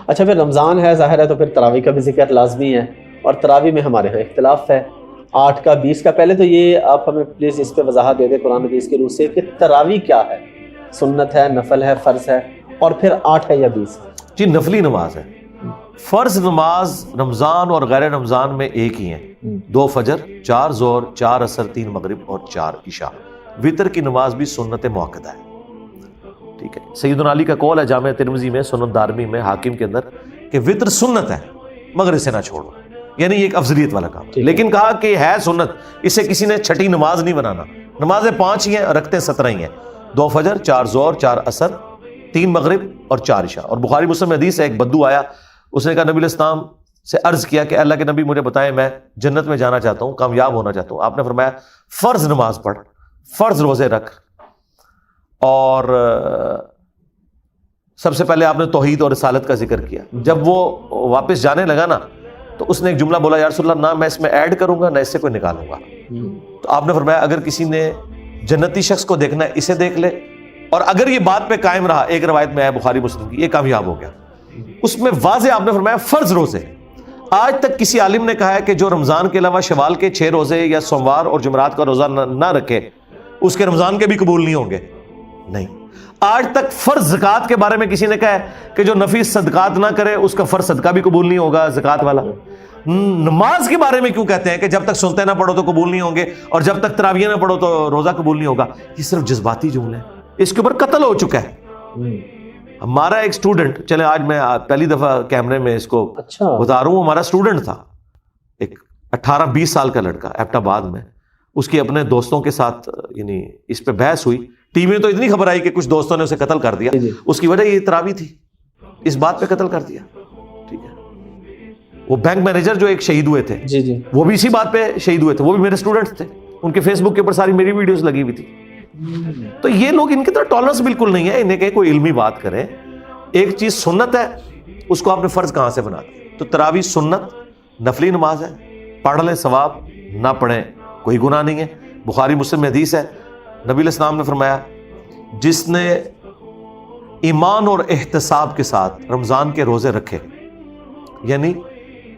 اچھا پھر رمضان ہے ظاہر ہے تو پھر تراویح کا بھی ذکر لازمی ہے، اور تراویح میں ہمارے یہاں اختلاف ہے 8 کا 20 کا. پہلے تو یہ آپ ہمیں پلیز اس پہ وضاحت دے دیں قرآن حدیث کی روح سے کہ تراویح کیا ہے، سنت ہے، نفل ہے، فرض ہے، اور پھر 8 ہے یا 20؟ جی نفلی نماز ہے. فرض نماز رمضان اور غیر رمضان میں ایک ہی ہیں، 2 فجر، 4 ظہر، 4 عصر، 3 مغرب اور 4 عشاء. وتر کی نماز بھی سنت موقدہ ہے. ٹھیک ہے، سیدنا علی کا قول ہے جامع ترمذی میں، سنن دارمی میں، حاکم کے اندر کہ وتر سنت ہے مگر اسے نہ چھوڑو، یعنی یہ ایک افضلیت والا کام ہے. لیکن کہا کہ ہے سنت، اسے کسی نے چھٹی نماز نہیں بنانا. نمازیں 5 ہی ہیں، رکھتے 17 ہی ہیں، 2 فجر، 4 ظہر، 4 عصر، 3 مغرب اور 4 عشاء. اور بخاری مسلم میں حدیث ہے، ایک بدو آیا، اس نے کہا نبی علیہ السلام سے عرض کیا کہ اللہ کے نبی مجھے بتائیں میں جنت میں جانا چاہتا ہوں، کامیاب ہونا چاہتا ہوں. آپ نے فرمایا فرض نماز پڑھ، فرض روزے رکھ، اور سب سے پہلے آپ نے توحید اور رسالت کا ذکر کیا. جب وہ واپس جانے لگا نا تو اس نے ایک جملہ بولا، یا رسول اللہ نہ میں اس میں ایڈ کروں گا نہ اس سے کوئی نکالوں گا. تو آپ نے فرمایا اگر کسی نے جنتی شخص کو دیکھنا ہے اسے دیکھ لے، اور اگر یہ بات پہ قائم رہا، ایک روایت میں ہے بخاری مسلم کی، یہ کامیاب ہو گیا. اس میں واضح آپ نے فرمایا فرض روزے. آج تک کسی عالم نے کہا ہے کہ جو رمضان کے علاوہ شوال کے 6 روزے یا سوموار اور جمعرات کا روزہ نہ رکھے اس کے رمضان کے بھی قبول نہیں ہوں گے. نہیں. آج تک فرض زکوٰۃ کے بارے میں کسی نے کہا ہے کہ جو نفیس صدقات نہ کرے اس کا فرض صدقہ بھی قبول نہیں ہوگا زکوٰۃ والا. نماز کے بارے میں کیوں کہتے ہیں کہ جب تک سنتے نہ پڑھو تو قبول نہیں ہوں گے، اور جب تک تراویح نہ پڑھو تو روزہ قبول نہیں ہوگا؟ یہ صرف جذباتی جملے ہیں، اس کے اوپر قتل ہو چکا ہے. ہمارا ایک اسٹوڈنٹ، چلے آج میں پہلی دفعہ کیمرے میں اس کو بتا رہا ہوں، ہمارا اسٹوڈنٹ تھا، ایک 18-20 سال کا لڑکا، ایبٹ آباد میں. اس کی اپنے دوستوں کے ساتھ یعنی اس پہ بحث ہوئی، ٹی وی میں تو اتنی خبر آئی کہ کچھ دوستوں نے اسے قتل کر دیا. اس کی وجہ یہ تراویح تھی، اس بات پہ قتل کر دیا. ٹھیک ہے، وہ بینک مینیجر جو ایک شہید ہوئے تھے، وہ بھی اسی بات پہ شہید ہوئے تھے، وہ بھی میرے اسٹوڈنٹ تھے. ان کے فیس بک کے اوپر ساری میری ویڈیوز لگی ہوئی تھی. تو یہ لوگ، ان کی طرح ٹالرنس بالکل نہیں ہے. انہیں کہ کوئی علمی بات کریں. ایک چیز سنت ہے، اس کو آپ نے فرض کہاں سے بنا دیا؟ تو تراویح سنت نفلی نماز ہے، پڑھ لیں ثواب، نہ پڑھیں کوئی گناہ نہیں ہے. بخاری مسلم میں حدیث ہے، نبی علیہ السلام نے فرمایا جس نے ایمان اور احتساب کے ساتھ رمضان کے روزے رکھے، یعنی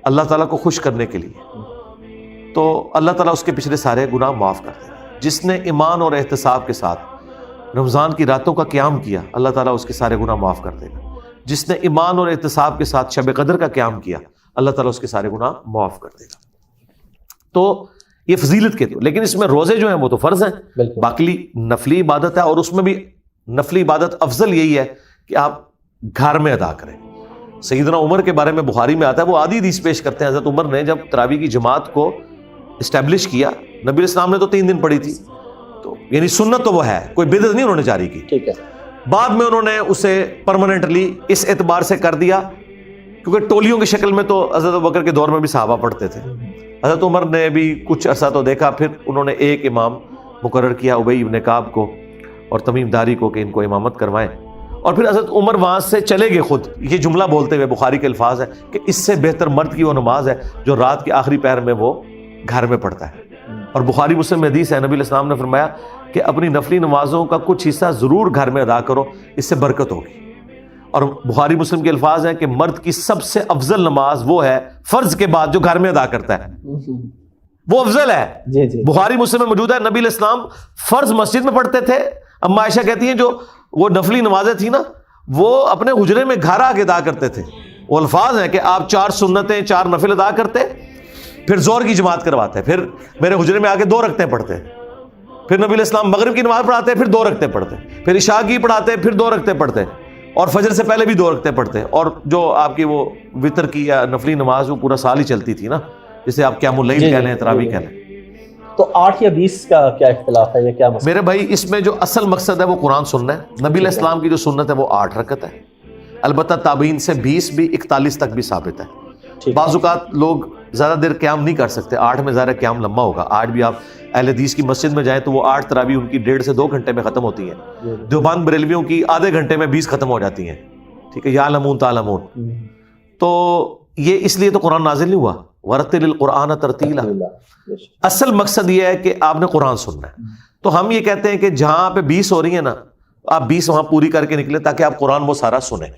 اللہ تعالیٰ کو خوش کرنے کے لیے، تو اللہ تعالیٰ اس کے پچھلے سارے گناہ معاف کر دے گا. جس نے ایمان اور احتساب کے ساتھ رمضان کی راتوں کا قیام کیا، اللہ تعالیٰ اس کے سارے گناہ معاف کر دے گا. جس نے ایمان اور احتساب کے ساتھ شب قدر کا قیام کیا، اللہ تعالیٰ اس کے سارے گناہ معاف کر دے گا. تو یہ فضیلت کے تو، لیکن اس میں روزے جو ہیں وہ تو فرض ہیں، باقی نفلی عبادت ہے، اور اس میں بھی نفلی عبادت افضل یہی ہے کہ آپ گھر میں ادا کریں. سیدنا عمر کے بارے میں بخاری میں آتا ہے، وہ آدھی حدیث پیش کرتے ہیں، حضرت عمر نے جب تراویح کی جماعت کو اسٹیبلش کیا، نبی علیہ السلام نے تو 3 دن پڑھی تھی، تو یعنی سنت تو وہ ہے، کوئی بدعت نہیں انہوں نے جاری کی. ٹھیک ہے. بعد میں انہوں نے اسے پرماننٹلی اس اعتبار سے کر دیا کیونکہ ٹولیوں کی شکل میں تو حضرت ابوبکر کے دور میں بھی صحابہ پڑھتے تھے. حضرت عمر نے بھی کچھ عرصہ تو دیکھا، پھر انہوں نے ایک امام مقرر کیا ابی بن کعب کو اور تمیم داری کو کہ ان کو امامت کروائیں. اور پھر حضرت عمر وہاں سے چلے گئے خود، یہ جملہ بولتے ہوئے، بخاری کے الفاظ ہے کہ اس سے بہتر مرد کی وہ نماز ہے جو رات کے آخری پہر میں وہ گھر میں پڑھتا ہے. اور بخاری مسلم میں حدیث ہے، نبی علیہ السلام نے فرمایا کہ اپنی نفلی نمازوں کا کچھ حصہ ضرور گھر میں ادا کرو، اس سے برکت ہوگی. اور بخاری مسلم کے الفاظ ہیں کہ مرد کی سب سے افضل نماز وہ ہے فرض کے بعد جو گھر میں ادا کرتا ہے، وہ افضل ہے. بخاری مسلم میں موجود ہے، نبی علیہ السلام فرض مسجد میں پڑھتے تھے. اما عائشہ کہتی ہیں جو وہ نفلی نمازیں تھیں نا، وہ اپنے حجرے میں گھر آ کے ادا کرتے تھے. وہ الفاظ ہیں کہ آپ 4 سنتیں 4 نفل ادا کرتے، پھر زور کی جماعت کرواتے، پھر میرے حجرے میں آ کے 2 رکعتیں پڑھتے، پھر نبی علیہ السلام مغرب کی نماز پڑھاتے، پھر 2 رکعتیں پڑھتے، پھر عشاء کی پڑھاتے، پھر 2 رکعتیں پڑھتے، اور فجر سے پہلے بھی 2 رکعتیں پڑھتے. اور جو آپ کی وہ وتر کی یا نفلی نماز وہ پورا سال ہی چلتی تھی نا، جسے آپ قیام اللیل کہہ لیں، تراویح کہہ لیں. تو 8 یا 20 کا کیا اختلاف ہے، یہ کیا مسئلہ؟ میرے بھائی اس میں جو اصل مقصد ہے وہ قرآن سننا ہے. نبی علیہ السلام کی جو سنت ہے وہ 8 رکعت ہے، البتہ تابعین سے 20 بھی 41 تک بھی ثابت ہے. بعض اوقات لوگ زیادہ دیر قیام نہیں کر سکتے، 8 میں ظاہر قیام لمبا ہوگا. آج بھی آپ اہل حدیث کی مسجد میں جائیں تو وہ 8 تراویح ان کی 1.5 سے 2 گھنٹے میں ختم ہوتی ہیں. دیوبند بریلویوں کی آدھے گھنٹے میں 20 ختم ہو جاتی ہیں. ٹھیک ہے، یعلمون تعلمون. تو یہ اس لیے تو قرآن نازل نہیں ہوا، ورتل القرآن ترتیلا. اصل مقصد یہ ہے کہ آپ نے قرآن سننا ہے. تو ہم یہ کہتے ہیں کہ جہاں پہ 20 ہو رہی ہیں نا، آپ 20 وہاں پوری کر کے نکلے تاکہ آپ قرآن وہ سارا سنیں،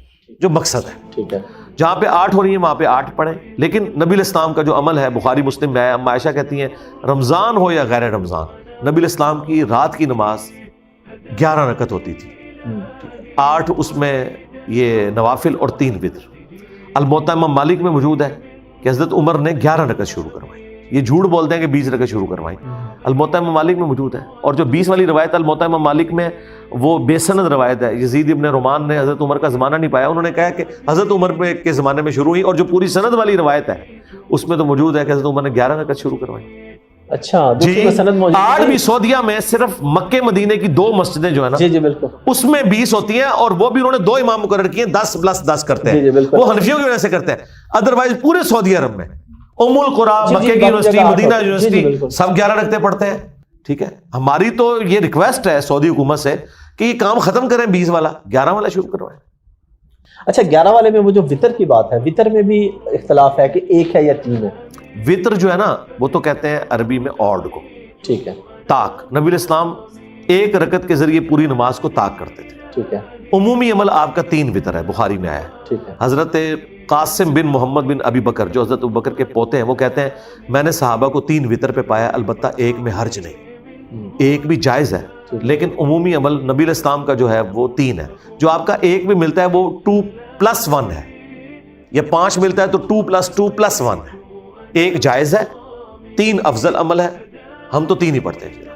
جو مقصد ہے. ٹھیک ہے. جہاں پہ 8 ہو رہی ہیں وہاں پہ 8 پڑھیں. لیکن نبی الاسلام کا جو عمل ہے بخاری مسلم میں ہے, اما عائشہ کہتی ہیں رمضان ہو یا غیر رمضان, نبی الاسلام کی رات کی نماز 11 رکعت ہوتی تھی, 8 اس میں یہ نوافل اور 3 وتر. الموطا امام مالک میں موجود ہے کہ حضرت عمر نے 11 رکعت شروع کروائی. یہ جھوٹ بولتے ہیں کہ 20 رکعت شروع کروائی, الموطا امام مالک میں موجود ہے. اور جو 20 والی روایت الموطا امام مالک میں وہ بے سند روایت ہے. یزید ابن رومان نے حضرت عمر کا زمانہ نہیں پایا, انہوں نے کہا کہ حضرت عمر کے زمانے میں شروع ہوئی, اور جو پوری سند والی روایت ہے اس میں تو موجود ہے کہ حضرت عمر نے 11 رکعت شروع کروائی. اچھا جی, آج بھی سعودیہ میں صرف مکے مدینے کی 2 مسجدیں جو ہے نا, جی بالکل, اس میں 20 ہوتی ہیں, اور وہ بھی انہوں نے 2 امام مقرر کیے ہیں, 10+10 کرتے ہیں. وہ حنفیوں کی وجہ سے کرتے ہیں, ادروائز پورے سعودی عرب میں ام القریٰ, مکے کی یونیورسٹی, مدینہ یونیورسٹی, سب 11 رکعتیں پڑھتے ہیں. ٹھیک ہے, ہماری تو یہ ریکویسٹ ہے سعودی حکومت سے کہ یہ کام ختم کریں, 20 والا 11 والا شروع کروائیں. اچھا 11 والے میں وہ جو وطر کی بات ہے, وطر میں بھی اختلاف ہے کہ 1 ہے یا 3 ہے. وطر جو ہے نا وہ تو کہتے ہیں عربی میں اوڈ کو, ٹھیک ہے, طاق. نبی الاسلام 1 رکعت کے ذریعے پوری نماز کو طاق کرتے تھے. ٹھیک ہے, عمومی عمل آپ کا 3 وطر ہے, بخاری میں آیا ہے. ٹھیک ہے. حضرت قاسم بن محمد بن ابی بکر جو حضرت ابو بکر کے پوتے ہیں, وہ کہتے ہیں میں نے صحابہ کو 3 وطر پہ پایا, البتہ 1 میں حرج نہیں, 1 بھی جائز ہے, لیکن عمومی عمل نبی الاسلام کا جو ہے وہ 3 ہے. جو آپ کا 1 بھی ملتا ہے وہ 2+1 ہے, یا 5 ملتا ہے تو 2+2+1 ہے. 1 جائز ہے, 3 افضل عمل ہے, ہم تو 3 ہی پڑھتے ہیں.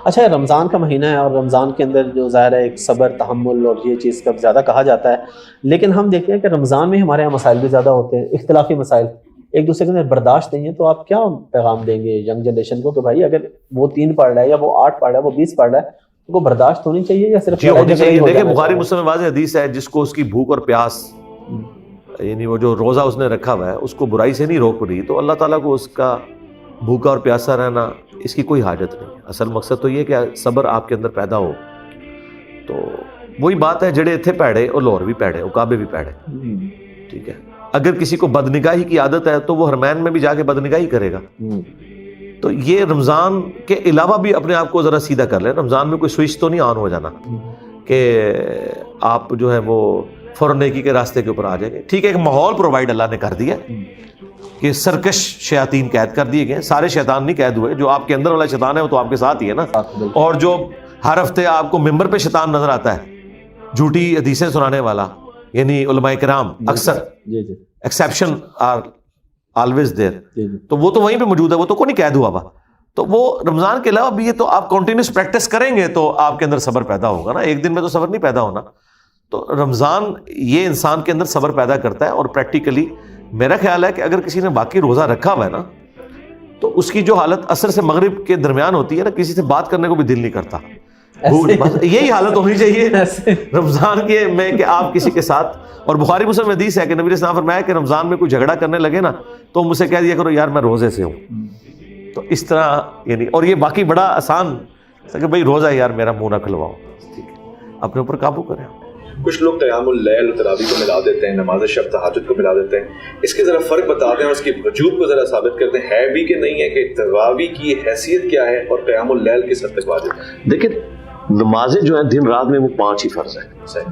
اچھا رمضان کا مہینہ ہے, اور رمضان کے اندر جو ظاہر ہے ایک صبر, تحمل اور یہ چیز کا زیادہ کہا جاتا ہے, لیکن ہم دیکھتے ہیں کہ رمضان میں ہمارے یہاں مسائل بھی زیادہ ہوتے ہیں, اختلافی مسائل, ایک دوسرے کے اندر برداشت نہیں ہے. تو آپ کیا پیغام دیں گے ینگ جنریشن کو کہ بھائی اگر وہ 3 پڑھ رہا ہے یا وہ 8 پڑھ رہا ہے, وہ 20 پڑھ رہا ہے, ان کو برداشت ہونی چاہیے یا صرف ہونی چاہیے؟ دیکھیں بخاری مسلم میں واضح حدیث ہے, جس کو اس کی بھوک اور پیاس, یعنی وہ جو روزہ اس نے رکھا ہوا ہے اس کو برائی سے نہیں روک رہی, تو اللہ تعالیٰ کو اس کا بھوکا اور پیاسا رہنا اس کی کوئی حاجت نہیں. اصل مقصد تو یہ کہ صبر آپ کے اندر پیدا ہو. تو وہی بات ہے, جڑے اتھے پیڑے اور لاہور بھی پیڑے, عقابے بھی پیڑے. ٹھیک ہے, اگر کسی کو بدنگاہی کی عادت ہے تو وہ حرمین میں بھی جا کے بدنگاہی کرے گا. تو یہ رمضان کے علاوہ بھی اپنے آپ کو ذرا سیدھا کر لیں. رمضان میں کوئی سوئچ تو نہیں آن ہو جانا کہ آپ جو ہے وہ فوراً نیکی کے راستے کے اوپر آ جائیں گے. ٹھیک ہے, ایک ماحول پرووائڈ اللہ نے کر دیا کہ سرکش شیاطین قید کر دیے گئے. سارے شیطان نہیں قید ہوئے, جو آپ کے اندر والا شیطان ہے وہ تو آپ کے ساتھ ہی ہے نا. اور جو ہر ہفتے آپ کو ممبر پہ شیطان نظر آتا ہے جھوٹی حدیثیں سنانے والا, یعنی علماء کرام اکثر, ایکسیپشن آر آلویز دیر, تو وہ تو وہیں پہ موجود ہے, وہ تو کوئی نہیں قید ہوا ہوا. تو وہ رمضان کے علاوہ بھی یہ تو آپ کنٹینیوس پریکٹس کریں گے تو آپ کے اندر صبر پیدا ہوگا نا. ایک دن میں تو صبر نہیں پیدا ہونا. تو رمضان یہ انسان کے اندر صبر پیدا کرتا ہے. اور پریکٹیکلی میرا خیال ہے کہ اگر کسی نے واقعی روزہ رکھا ہوا ہے نا, تو اس کی جو حالت عصر سے مغرب کے درمیان ہوتی ہے نا, کسی سے بات کرنے کو بھی دل نہیں کرتا. یہی حالت ہونی چاہیے رمضان کے میں کہ آپ کسی کے ساتھ. اور بخاری مسلم میں حدیث ہے کہ نبی علیہ السلام فرمایا کہ رمضان میں کوئی جھگڑا کرنے لگے نا تو مجھ سے کہہ دیا کرو یار میں روزے سے ہوں. تو اس طرح یعنی, اور یہ باقی بڑا آسان کہ بھائی روزہ یار میرا منہ نہ کھلواؤ. ٹھیک ہے, اپنے اوپر قابو کریں. کچھ لوگ قیام اللیل و تراویح کو ملا دیتے ہیں, نماز شب تہجد کو ملا دیتے ہیں. اس کے ذرا فرق بتا دیں اور اس کی وجود کو ذرا ثابت کرتے ہیں, ہے بھی کہ نہیں ہے, کہ تراویح کی حیثیت کیا ہے اور قیام اللیل کس حد تک واجب ہے. دیکھیں نمازیں جو ہیں دن رات میں وہ 5 ہی فرض ہیں.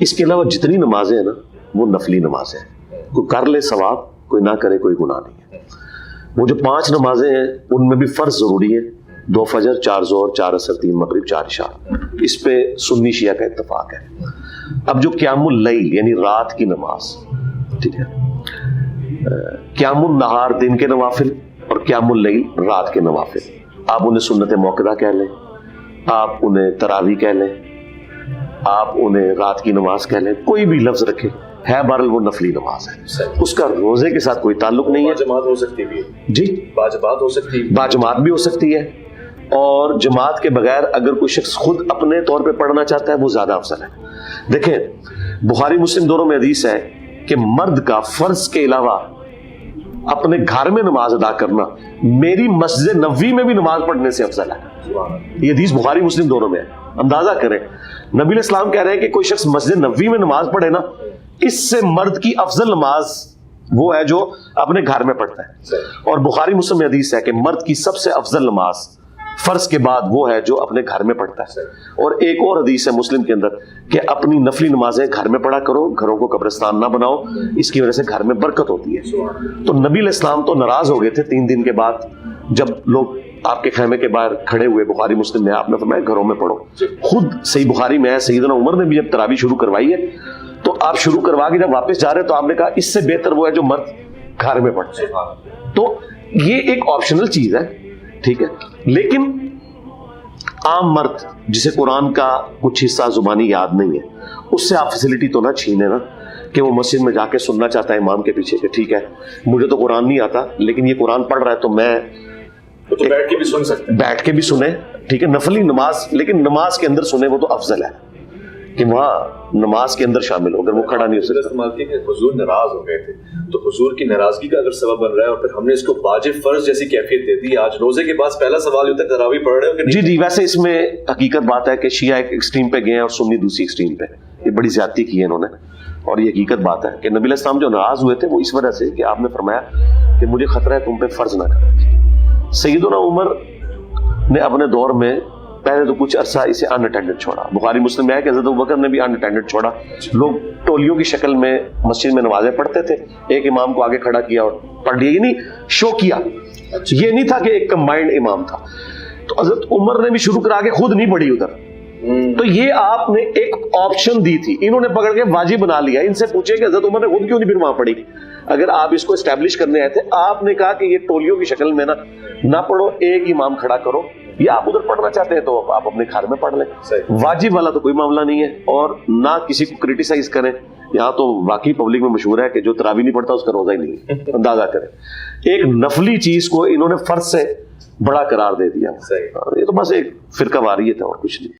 اس کے علاوہ جتنی نمازیں ہیں نا وہ نفلی نمازیں ہیں. کوئی کر لے ثواب, کوئی نہ کرے کوئی گناہ نہیں ہے. وہ جو 5 نمازیں ہیں ان میں بھی فرض ضروری ہے, 2 فجر, 4 ظہر, 4 عصر, 3 مغرب, 4 عشاء. اس پہ سنی شیعہ کا اتفاق ہے. اب جو قیام اللیل یعنی رات کی نماز, ٹھیک ہے, قیام النہار دن کے نوافل اور قیام اللیل رات کے نوافل, آپ انہیں سنت موقدہ کہہ لیں, آپ انہیں تراویح کہہ لیں, آپ انہیں رات کی نماز کہہ لیں, کوئی بھی لفظ رکھیں, ہے بہرحال وہ نفلی نماز ہے. اس کا روزے کے ساتھ کوئی تعلق نہیں ہے. جماعت ہو سکتی ہے جی, باجماعت ہو سکتی ہے, باجماعت بھی ہو سکتی ہے, اور جماعت کے بغیر اگر کوئی شخص خود اپنے طور پہ پڑھنا چاہتا ہے وہ زیادہ افضل ہے. دیکھیں بخاری مسلم دونوں میں حدیث ہے کہ مرد کا فرض کے علاوہ اپنے گھر میں نماز ادا کرنا میری مسجد نبوی میں بھی نماز پڑھنے سے افضل ہے. یہ حدیث بخاری مسلم دونوں میں ہے. اندازہ کریں, نبی علیہ السلام کہہ رہے ہیں کہ کوئی شخص مسجد نبوی میں نماز پڑھے نا, اس سے مرد کی افضل نماز وہ ہے جو اپنے گھر میں پڑھتا ہے. اور بخاری مسلم میں حدیث ہے کہ مرد کی سب سے افضل نماز فرض کے بعد وہ ہے جو اپنے گھر میں پڑھتا ہے. اور ایک اور حدیث ہے مسلم کے اندر کہ اپنی نفلی نمازیں گھر میں پڑھا کرو, گھروں کو قبرستان نہ بناؤ, اس کی وجہ سے گھر میں برکت ہوتی ہے. تو نبی علیہ السلام تو ناراض ہو گئے تھے 3 دن کے بعد جب لوگ آپ کے خیمے کے باہر کھڑے ہوئے. بخاری مسلم میں آپ نے فرمایا گھروں میں پڑھو. خود صحیح بخاری میں ہے سیدنا عمر نے بھی جب تراویح شروع کروائی ہے تو آپ شروع کروا کے جب واپس جا رہے تو آپ نے کہا اس سے بہتر وہ ہے جو مرد گھر میں پڑھتے ہیں. تو یہ ایک آپشنل چیز ہے, ٹھیک ہے, لیکن عام مرد جسے قرآن کا کچھ حصہ زبانی یاد نہیں ہے اس سے آپ فیسلٹی تو نہ چھینے نا کہ وہ مسجد میں جا کے سننا چاہتا ہے امام کے پیچھے کہ ٹھیک ہے مجھے تو قرآن نہیں آتا لیکن یہ قرآن پڑھ رہا ہے تو میں تو بیٹھ کے بھی سن سکتے ہیں, بیٹھ کے بھی سنیں, ٹھیک ہے, نفلی نماز, لیکن نماز کے اندر سنیں وہ تو افضل ہے کہ وہاں نماز کے اندر شامل ہو, اگر وہ کھڑا نہیں ہو سکتا. استعمال کیا کہ حضور ناراض ہو گئے تھے تو حضور کی ناراضگی کا اگر سبب بن رہا ہے اور پھر ہم نے اس کو واجب فرض جیسی کیفیت دے دی. آج روزے کے بعد پہلا سوال یہ ہوتا ہے تراویح پڑھ رہے ہو کہ نہیں؟ جی ویسے اس میں حقیقت بات ہے کہ شیعہ ایک ایکسٹریم پہ گئے ہیں اور سنی دوسری ایکسٹریم پہ. یہ بڑی زیادتی کی ہے انہوں نے, اور یہ حقیقت بات ہے کہ نبی علیہ السلام جو ناراض ہوئے تھے وہ اس وجہ سے کہ آپ نے فرمایا کہ مجھے خطرہ ہے تم پہ فرض نہ کرو. سیدنا عمر نے اپنے دور میں پہلے تو کچھ عرصہ اسے ان اٹینڈڈ چھوڑا. بخاری مسلم میں ہے کہ حضرت ابوبکر نے بھی ان اٹینڈڈ چھوڑا. لوگ ٹولیوں کی شکل میں مسجد میں نمازیں پڑھتے تھے, ایک امام کو آگے کھڑا کیا اور پڑھ لیا, یہ نہیں شو کیا, یہ نہیں تھا کہ ایک کمبائنڈ امام تھا. تو حضرت عمر نے بھی شروع کرا کے خود نہیں پڑھی ادھر. تو یہ آپ نے ایک آپشن دی تھی, انہوں نے پکڑ کے واجب بنا لیا. ان سے پوچھے کہ حضرت عمر نے خود کیوں نہیں پھر وہاں پڑھی؟ اگر آپ اس کو اسٹیبلش کرنے آئے تھے آپ نے کہا کہ یہ ٹولیوں کی شکل میں نہ پڑھو, ایک امام کھڑا کرو, یا آپ ادھر پڑھنا چاہتے ہیں تو آپ اپنے گھر میں پڑھ لیں. واجب والا تو کوئی معاملہ نہیں ہے, اور نہ کسی کو کرٹیسائز کریں. یہاں تو واقعی پبلک میں مشہور ہے کہ جو تراویح نہیں پڑھتا اس کا روزہ ہی نہیں ہے, اندازہ کریں. ایک نفلی چیز کو انہوں نے فرض سے بڑا قرار دے دیا. یہ تو بس ایک فرقہ واریت ہے اور کچھ نہیں.